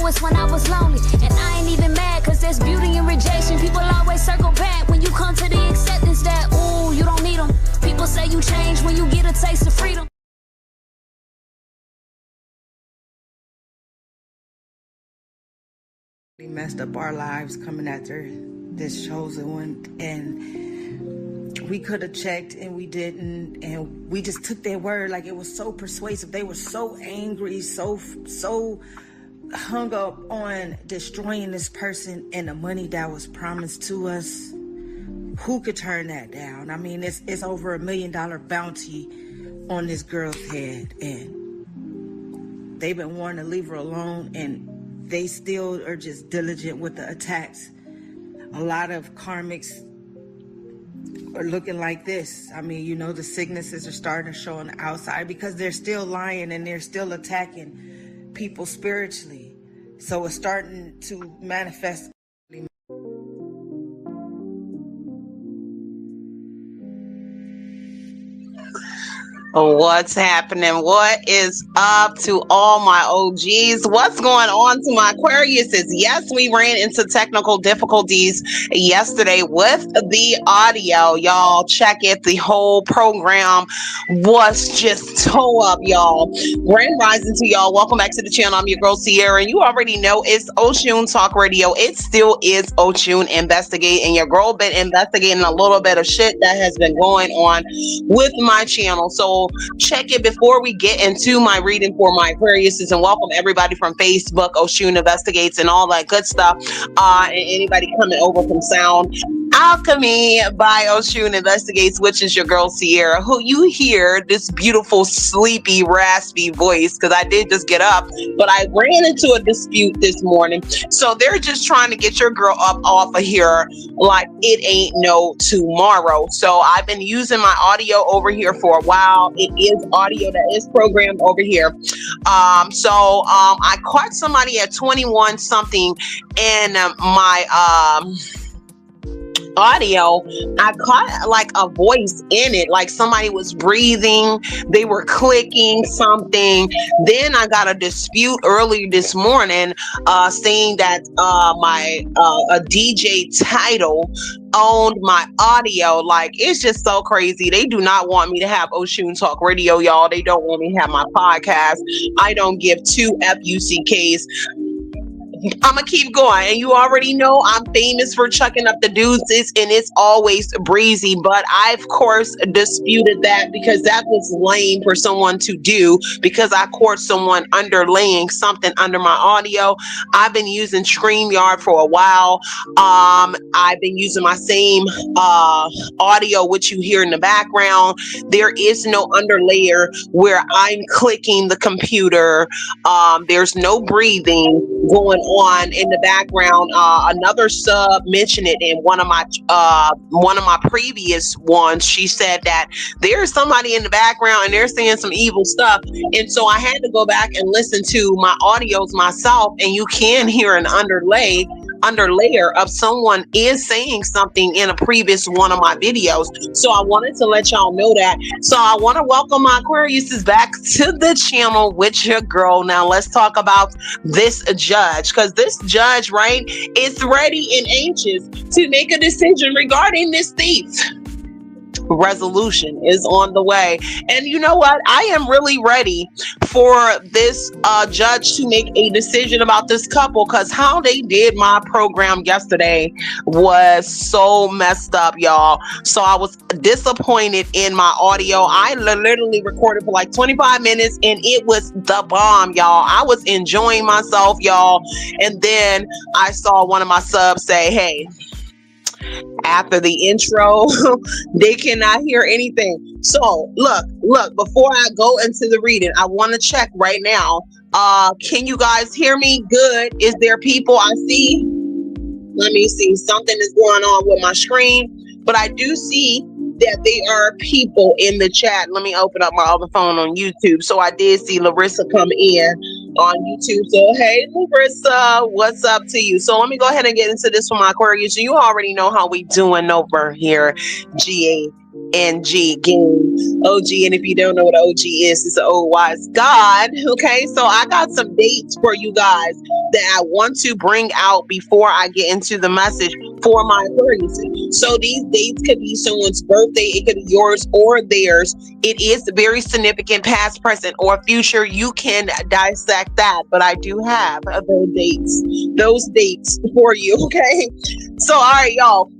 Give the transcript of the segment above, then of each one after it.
lowest when I was lonely. And I ain't even mad, cause there's beauty in rejection. People always circle back when you come to the acceptance that, ooh, you don't need them. People say you change when you get a taste of freedom. We messed up our lives coming after this chosen one, and we could have checked and we didn't, and we just took their word like it was so persuasive. They were so angry, so hung up on destroying this person and the money that was promised to us. Who could turn that down? I mean, it's over $1 million bounty on this girl's head, and they've been wanting to leave her alone, and they still are just diligent with the attacks. A lot of karmics are looking like this. I mean, you know, the sicknesses are starting to show on the outside because they're still lying and they're still attacking people spiritually. So it's starting to manifest. What's happening? What is up to all my OGs? What's going on to my Aquariuses? Yes, we ran into technical difficulties yesterday with the audio. Y'all check it. The whole program was just toe up, y'all. Grand rising to y'all. Welcome back to the channel. I'm your girl, Cierra, and you already know it's Oshun Talk Radio. It still is Oshun Investigate, and your girl been investigating a little bit of shit that has been going on with my channel. So check it before we get into my reading for my Aquariuses, and welcome everybody from Facebook, Oshun Investigates, and all that good stuff. And anybody coming over from Sound Alchemy by Oshun Investigates, which is your girl Cierra, who you hear this beautiful, sleepy, raspy voice, because I did just get up, but I ran into a dispute this morning. So they're just trying to get your girl up off of here like it ain't no tomorrow. So I've been using my audio over here for a while. It is audio that is programmed over here. I caught somebody at 21 something in my audio. I caught like a voice in it, like somebody was breathing, they were clicking something. Then I got a dispute earlier this morning saying that a DJ title owned my audio. Like, it's just so crazy. They do not want me to have Oshun Talk Radio, y'all. They don't want me to have my podcast. I don't give two FUCKs. I'm gonna keep going, and you already know I'm famous for chucking up the deuces, and it's always breezy. But I, of course, disputed that because that was lame for someone to do, because I caught someone underlaying something under my audio. I've been using StreamYard for a while. I've been using my same audio, which you hear in the background. There is no underlayer where I'm clicking the computer. There's no breathing going on in the background. Another sub mentioned it in one of my previous ones. She said that there's somebody in the background and they're saying some evil stuff, and so I had to go back and listen to my audios myself, and you can hear an underlayer of someone is saying something in a previous one of my videos. So I wanted to let y'all know that. So I want to welcome my Aquariuses back to the channel with your girl. Now let's talk about this judge, because this judge, right, is ready and anxious to make a decision regarding this thief. Resolution is on the way, and you know what, I am really ready for this judge to make a decision about this couple, because how they did my program yesterday was so messed up, y'all. So I was disappointed in my audio. I literally recorded for like 25 minutes and it was the bomb, y'all. I was enjoying myself, y'all, and then I saw one of my subs say, hey, after the intro, they cannot hear anything. So look, before I go into the reading, I want to check right now. Can you guys hear me good? Is there people I see? Let me see. Something is going on with my screen, but I do see that there are people in the chat. Let me open up my other phone on YouTube. So I did see Larissa come in on YouTube. So hey, Larissa, what's up to you? So let me go ahead and get into this for my Aquarius. You already know how we doing over here, GA ONG game. OG, and if you don't know what OG is, it's an old wise God. Okay, so I got some dates for you guys that I want to bring out before I get into the message for my Aquarius. So these dates could be someone's birthday, it could be yours or theirs. It is very significant, past, present, or future. You can dissect that, but I do have those dates for you. Okay, so all right, y'all.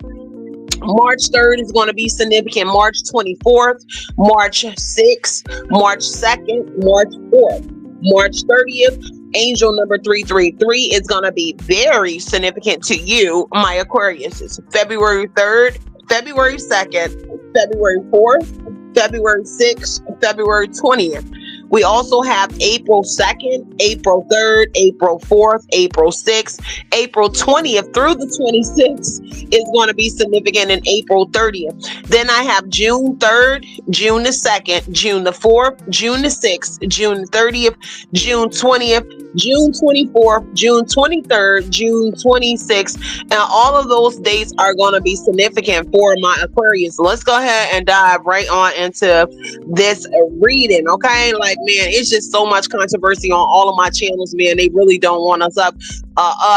March 3rd is going to be significant. March 24th, March 6th, March 2nd, March 4th, March 30th. Angel number 333 is going to be very significant to you, my Aquarius. It's February 3rd, February 2nd, February 4th, February 6th, February 20th. We also have April 2nd, April 3rd, April 4th, April 6th, April 20th through the 26th is going to be significant, in April 30th. Then I have June 3rd, June the 2nd, June the 4th, June the 6th, June the 30th, June 20th, June 24th, June 23rd, June 26th, and all of those dates are going to be significant for my Aquarius. Let's go ahead and dive right on into this reading, okay? Like, man, it's just so much controversy on all of my channels, man. They really don't want us up.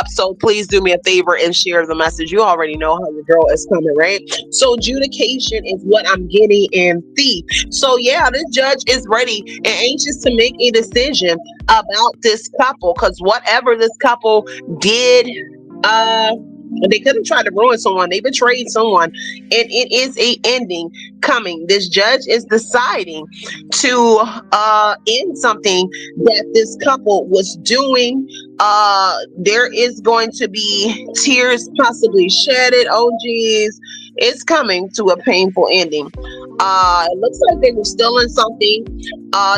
So please do me a favor and share the message. You already know how your girl is coming, right? So adjudication is what I'm getting in thief. So yeah, this judge is ready and anxious to make a decision about this couple, because whatever this couple did, they could have tried to ruin someone. They betrayed someone, and it is a ending coming. This judge is deciding to end something that this couple was doing. There is going to be tears possibly shedded. Oh geez, it's coming to a painful ending. It looks like they were stealing something.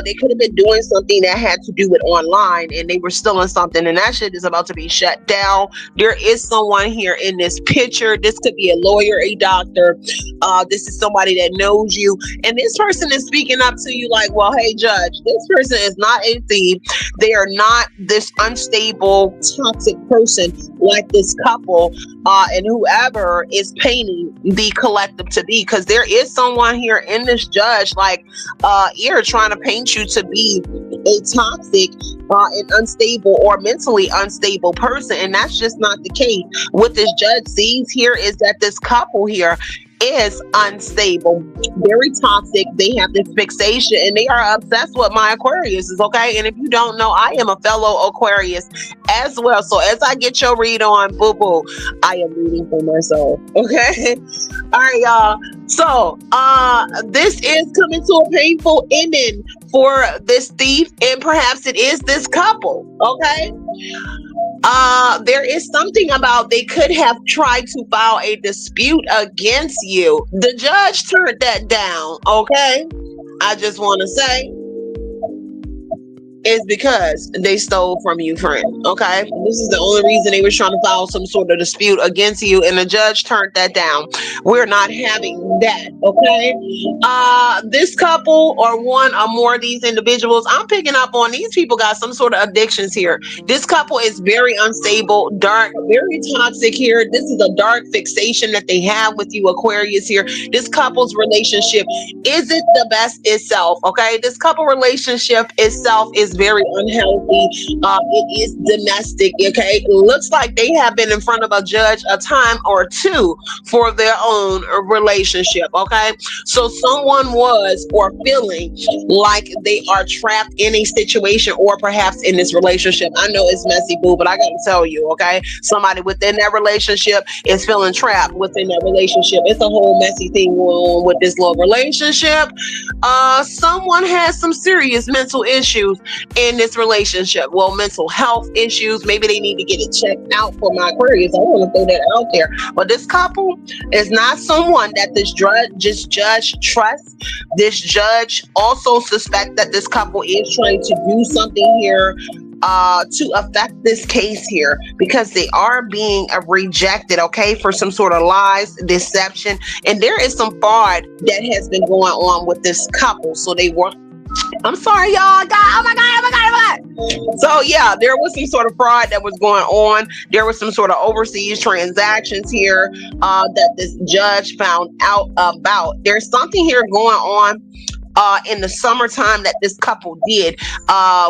They could have been doing something that had to do with online, and they were stealing something, and that shit is about to be shut down. There is someone here in this picture. This could be a lawyer, a doctor. This is somebody that knows you, and this person is speaking up to you like, well, hey judge, this person is not a thief. They are not this unstable, toxic person like this couple, and whoever is painting the collective to be, because there is someone here in this judge like ear trying to paint you to be a toxic and unstable or mentally unstable person, and that's just not the case. What this judge sees here is that this couple here is unstable, very toxic. They have this fixation and they are obsessed with my Aquarius, is okay? And if you don't know, I am a fellow Aquarius as well. So as I get your read on, boo-boo, I am reading for myself, okay? All right, y'all. So this is coming to a painful ending for this thief, and perhaps it is this couple, okay? There is something about they could have tried to file a dispute against you. The judge turned that down, okay? I just want to say it's because they stole from you, friend, okay? This is the only reason they were trying to file some sort of dispute against you, and the judge turned that down. We're not having that, okay? This couple or one or more of these individuals, I'm picking up on these people got some sort of addictions here. This couple is very unstable, dark, very toxic here. This is a dark fixation that they have with you, Aquarius here. This couple's relationship isn't the best itself, okay? This couple relationship itself is very unhealthy. It is domestic, okay? It looks like they have been in front of a judge a time or two for their own relationship, okay? So someone was or feeling like they are trapped in a situation or perhaps in this relationship. I know it's messy, boo, but I gotta tell you, okay? Somebody within that relationship is feeling trapped within that relationship. It's a whole messy thing going on with this little relationship. Someone has some serious mental issues in this relationship. Well, mental health issues. Maybe they need to get it checked out for my Aquarius. I want to throw that out there. But this couple is not someone that this judge trusts. This judge also suspects that this couple is trying to do something here to affect this case here, because they are being rejected, okay, for some sort of lies, deception, and there is some fraud that has been going on with this couple. So they were I'm sorry, y'all. Oh my God. So yeah, there was some sort of fraud that was going on. There was some sort of overseas transactions here that this judge found out about. There's something here going on in the summertime that this couple did,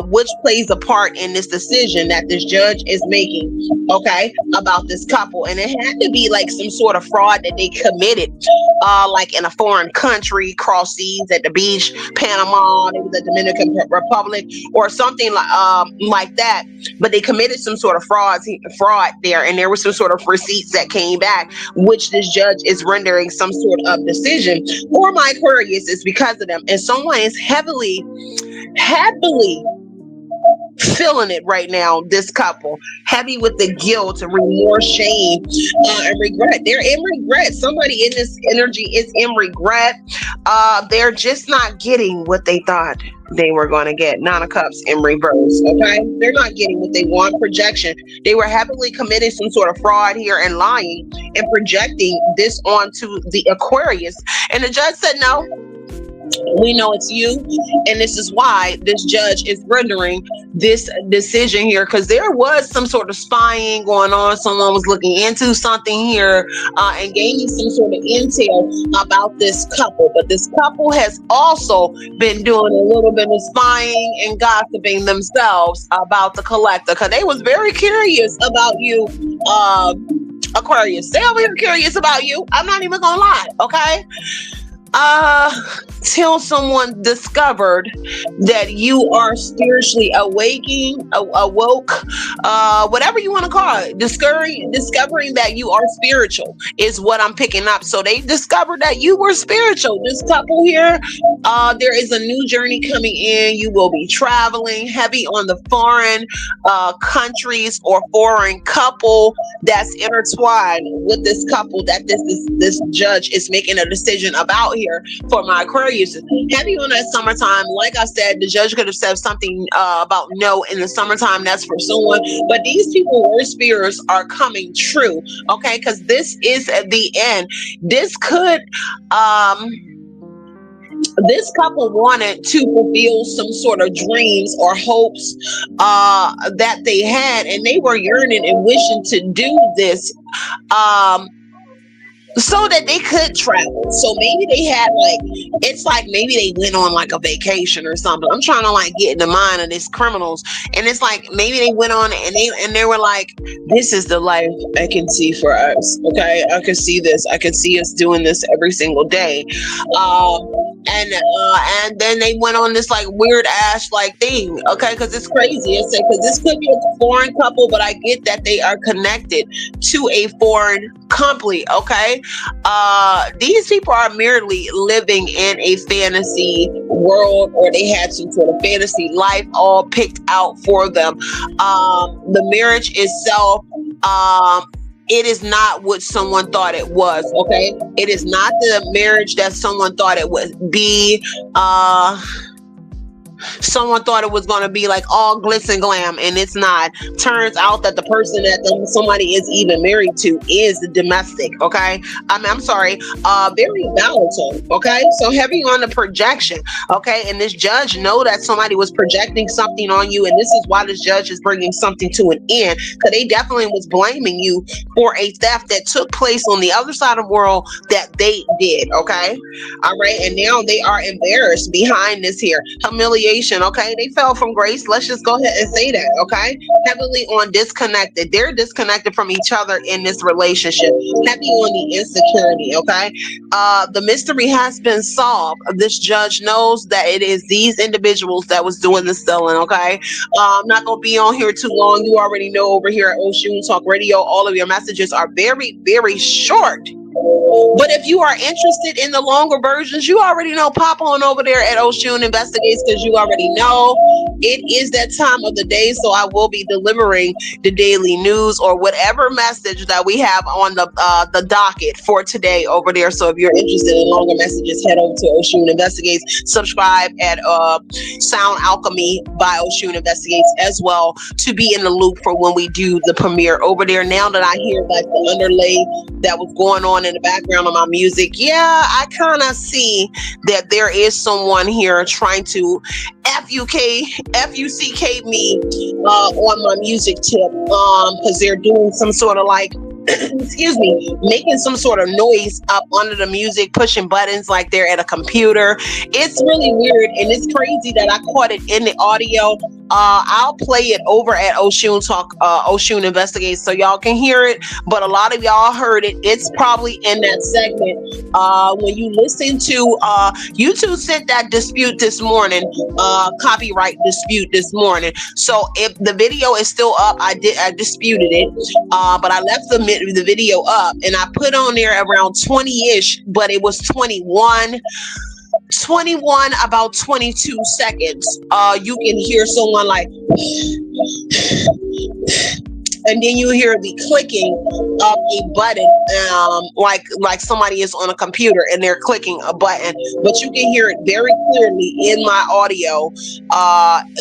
which plays a part in this decision that this judge is making, okay, about this couple. And it had to be like some sort of fraud that they committed, like in a foreign country, cross seas at the beach, Panama, it was the Dominican Republic, or something like that. But they committed some sort of fraud there, and there was some sort of receipts that came back, which this judge is rendering some sort of decision for my Aquarius. Is because of them, and someone is happily feeling it right now. This couple heavy with the guilt and remorse, shame, and regret. They're in regret. Somebody in this energy is in regret. They're just not getting what they thought they were going to get. 9 of Cups in reverse. Okay, they're not getting what they want. Projection. They were heavily committing some sort of fraud here and lying and projecting this onto the Aquarius. And the judge said, no, we know it's you, and this is why this judge is rendering this decision here, because there was some sort of spying going on. Someone was looking into something here and gaining some sort of intel about this couple. But this couple has also been doing a little bit of spying and gossiping themselves about the collector, because they was very curious about you, Aquarius. They over here curious about you. I'm not even gonna lie, okay? Till someone discovered that you are spiritually awoke, whatever you want to call it, discovering that you are spiritual is what I'm picking up. So they discovered that you were spiritual. This couple here, there is a new journey coming in. You will be traveling heavy on the foreign countries or foreign couple that's intertwined with this couple that this judge is making a decision about here for my Aquarius. Heavy on that summertime. Like I said, the judge could have said something about no in the summertime. That's for someone. But these people where spirits are coming true. Okay, because this is at the end. This could this couple wanted to fulfill some sort of dreams or hopes that they had, and they were yearning and wishing to do this so that they could travel. So maybe they had it's like maybe they went on like a vacation or something. I'm trying to like get in the mind of these criminals, and it's like maybe they went on and they were like, this is the life I can see for us. Okay, I can see this. I can see us doing this every single day. And then they went on this like weird ass like thing, okay, because it's crazy. I said, because this could be a foreign couple, but I get that they are connected to a foreign company, okay. These people are merely living in a fantasy world, or they had some sort of fantasy life all picked out for them. The marriage itself, it is not what someone thought it was, okay? It is not the marriage that someone thought it would be. Someone thought it was going to be like all glitz and glam, and it's not. Turns out that the person that somebody is even married to is the domestic, okay? I'm sorry, very volatile, okay? So heavy on the projection, okay? And this judge know that somebody was projecting something on you, and this is why this judge is bringing something to an end, because they definitely was blaming you for a theft that took place on the other side of the world that they did, okay? All right, and now they are embarrassed behind this here. Humiliation, okay? They fell from grace. Let's just go ahead and say that, okay? Heavily on disconnected. They're disconnected from each other in this relationship. Heavy on the insecurity, okay? The mystery has been solved. This judge knows that it is these individuals that was doing the stealing, okay? I'm not going to be on here too long. You already know over here at Oshun Talk Radio, all of your messages are very, very short. But if you are interested in the longer versions, you already know, pop on over there at Oshun Investigates, because you already know it is that time of the day. So I will be delivering the daily news or whatever message that we have on the docket for today over there. So if you're interested in longer messages, head over to Oshun Investigates. Subscribe at Sound Alchemy by Oshun Investigates as well, to be in the loop for when we do the premiere over there. Now that I hear like the underlay that was going on on in the background of my music, yeah, I kind of see that there is someone here trying to F-U-C-K me on my music tip, because they're doing some sort of like, excuse me, making some sort of noise up under the music, pushing buttons like they're at a computer. It's really weird, and it's crazy that I caught it in the audio. I'll play it over at Oshun Talk, Oshun Investigates, so y'all can hear it. But a lot of y'all heard it. It's probably in that segment. When you listen to, YouTube sent that dispute this morning, copyright dispute this morning. So if the video is still up, I disputed it, but I left the video up, and I put on there around 20-ish, but it was 21, about 22 seconds. You can hear someone like, and then you hear the clicking of a button, like somebody is on a computer and they're clicking a button, but you can hear it very clearly in my audio.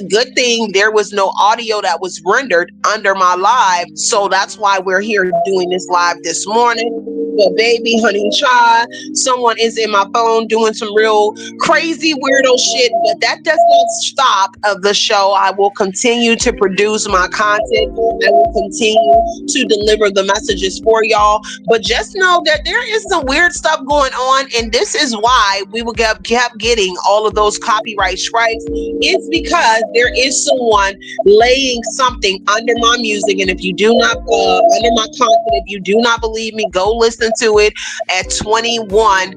Good thing there was no audio that was rendered under my live, so that's why we're here doing this live this morning. But baby, honey, child, someone is in my phone doing some real crazy weirdo shit, but that does not stop the show. I will continue to produce my content. I will continue to deliver the messages for y'all, but just know that there is some weird stuff going on, and this is why we will kept getting all of those copyright strikes. It's because there is someone laying something under my music, and if you do not under my content, if you do not believe me, go listen to it at 21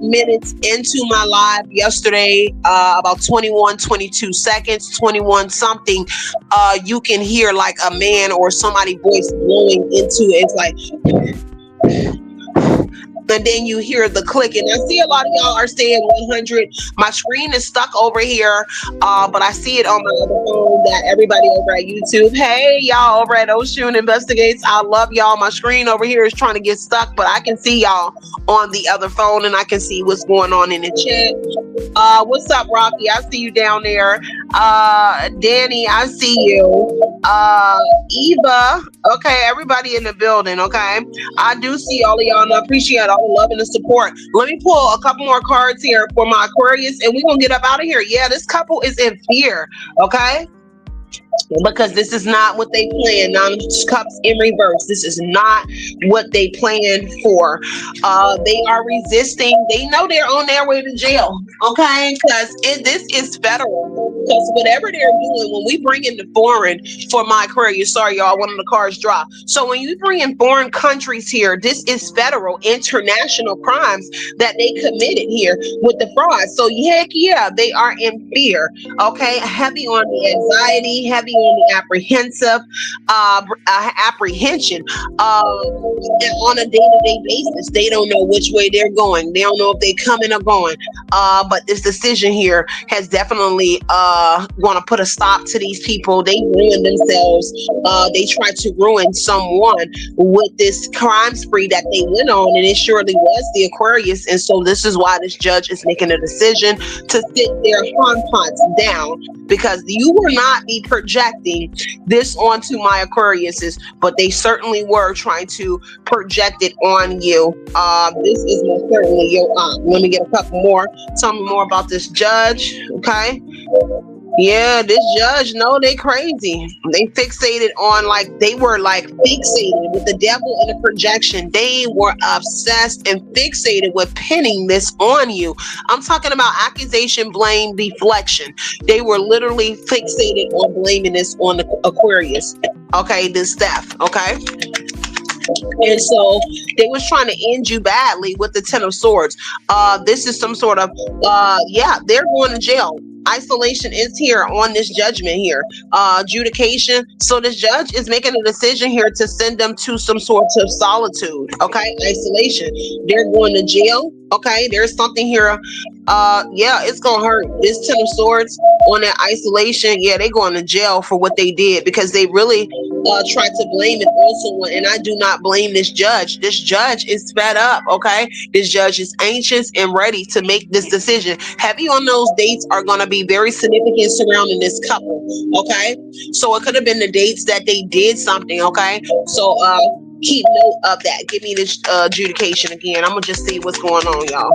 minutes into my live yesterday, about 22 seconds, 21 something. You can hear like a man or somebody's voice blowing into it. It's like, and then you hear the clicking. I see a lot of y'all are saying 100. My screen is stuck over here, but I see it on my other phone that everybody over at YouTube. Hey, y'all over at Oshun Investigates. I love y'all. My screen over here is trying to get stuck, but I can see y'all on the other phone, and I can see what's going on in the chat. What's up, Rocky? I see you down there. Danny, I see you. Eva. Okay, everybody in the building. Okay, I do see all of y'all, and I appreciate all the love and the support. Let me pull a couple more cards here for my Aquarius, and we're gonna get up out of here. Yeah, this couple is in fear. Okay, because this is not what they planned. Nine of Cups in reverse. This is not what they planned for. They are resisting. They know they're on their way to jail. Okay, because this is federal. Because whatever they're doing, when we bring in the foreign for my Aquarius, sorry y'all, one of the cards dropped. So when you bring in foreign countries here, this is federal, international crimes that they committed here with the fraud. So heck yeah, they are in fear. Okay, heavy on the anxiety, heavy on the apprehension, and on a day-to-day basis. They don't know which way they're going. They don't know if they're coming or going. But this decision here has definitely want to put a stop to these people. They ruined themselves. They tried to ruin someone with this crime spree that they went on, and it surely was the Aquarius. And so this is why this judge is making a decision to sit their harm pots down, because you will not be projecting this onto my Aquariuses, but they certainly were trying to project it on you. This is most certainly your let me get a couple more. Tell me more about this judge. Okay. Yeah, this judge, no, they crazy. They fixated on, like, they were like fixated with the devil and the projection. They were obsessed and fixated with pinning this on you. I'm talking about accusation, blame, deflection. They were literally fixated on blaming this on the Aquarius. Okay, this theft. Okay. And so they was trying to end you badly with the Ten of Swords. This is some sort of, they're going to jail. Isolation is here on this judgment here. Adjudication. So this judge is making a decision here to send them to some sort of solitude. Okay. Isolation. They're going to jail. Okay. There's something here. It's going to hurt. This Ten of Swords on that isolation. Yeah, they're going to jail for what they did, because they really tried to blame it on someone. And I do not blame this judge. This judge is fed up. Okay. This judge is anxious and ready to make this decision. Heavy on those dates are going to be very significant surrounding this couple. Okay. So it could have been the dates that they did something. Okay. So keep note of that. Give me this adjudication again. I'm gonna just see what's going on, y'all.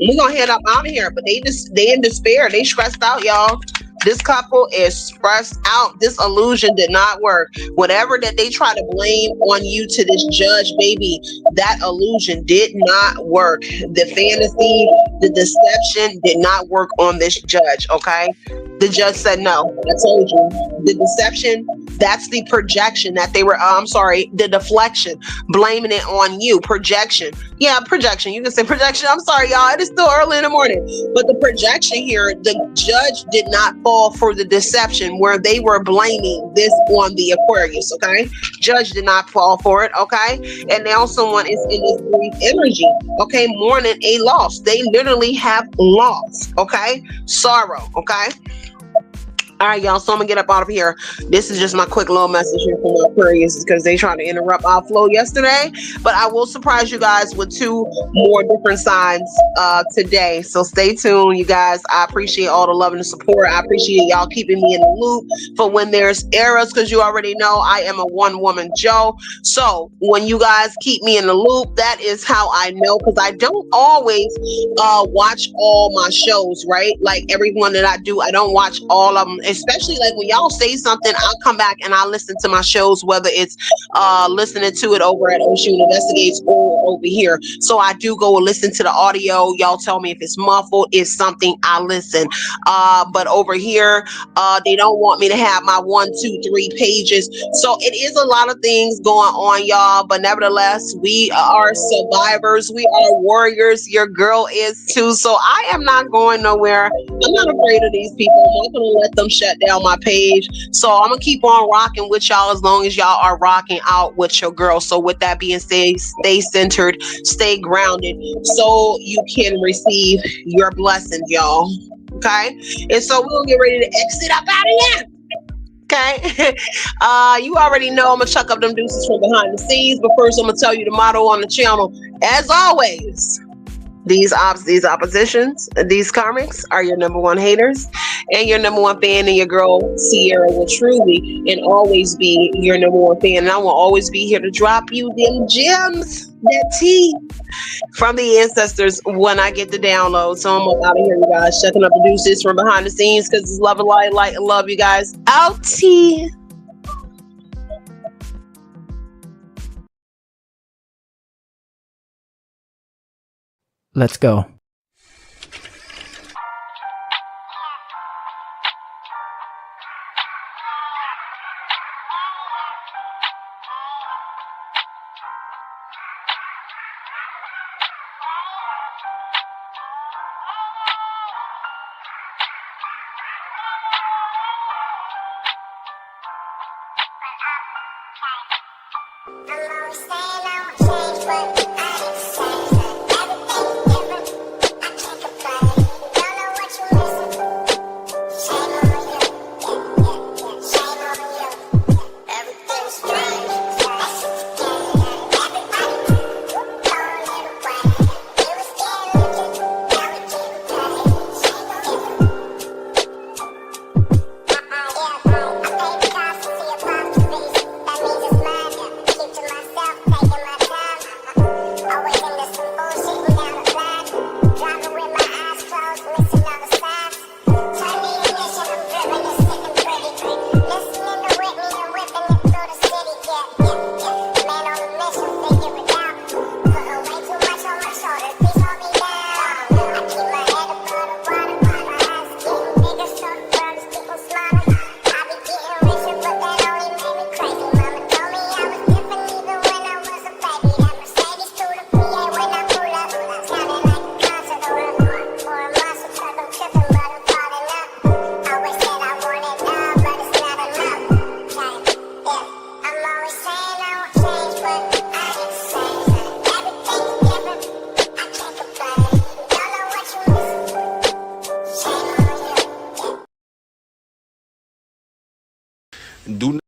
We're gonna head up out of here, but they in despair. They stressed out, y'all. This couple is stressed out. This illusion did not work. Whatever that they try to blame on you to this judge, baby, that illusion did not work. The fantasy, the deception did not work on this judge, okay? The judge said no. I told you. The deception, that's the projection that they were, the deflection, blaming it on you. Projection. Yeah, projection. You can say projection. I'm sorry, y'all. It is still early in the morning. But the projection here, the judge did not fall for the deception where they were blaming this on the Aquarius, okay? Judge did not fall for it, okay? And now someone is in this grief energy, okay? Mourning a loss. They literally have loss, okay? Sorrow, okay? All right, y'all. So I'm gonna get up out of here. This is just my quick little message here from my Aquarius because they tried to interrupt our flow yesterday. But I will surprise you guys with 2 more different signs today. So stay tuned, you guys. I appreciate all the love and the support. I appreciate y'all keeping me in the loop for when there's errors, because you already know I am a one-woman Joe. So when you guys keep me in the loop, that is how I know, because I don't always watch all my shows, right? Like everyone that I do, I don't watch all of them. Especially like when y'all say something, I'll come back and I'll listen to my shows, whether it's listening to it over at Oshun Investigates or over here. So I do go and listen to the audio. Y'all tell me if it's muffled, it's something, I listen. But over here, they don't want me to have my 1, 2, 3 pages. So it is a lot of things going on, y'all. But nevertheless, we are survivors. We are warriors. Your girl is too. So I am not going nowhere. I'm not afraid of these people. I'm not going to let them shut down my page. So I'm gonna keep on rocking with y'all as long as y'all are rocking out with your girl. So with that being said, stay centered, stay grounded, so you can receive your blessings, y'all. Okay, and so we'll get ready to exit up out of here. Okay, you already know I'm gonna chuck up them deuces from behind the scenes, but first I'm gonna tell you the motto on the channel. As always, these oppositions, these karmics are your number 1 haters and your number 1 fan, and your girl Cierra will truly and always be your number 1 fan. And I will always be here to drop you them gems, that tea from the ancestors when I get the download. So I'm out of here, you guys, checking up the deuces from behind the scenes, because it's love and light and love, you guys. Out tea. Let's go. Do not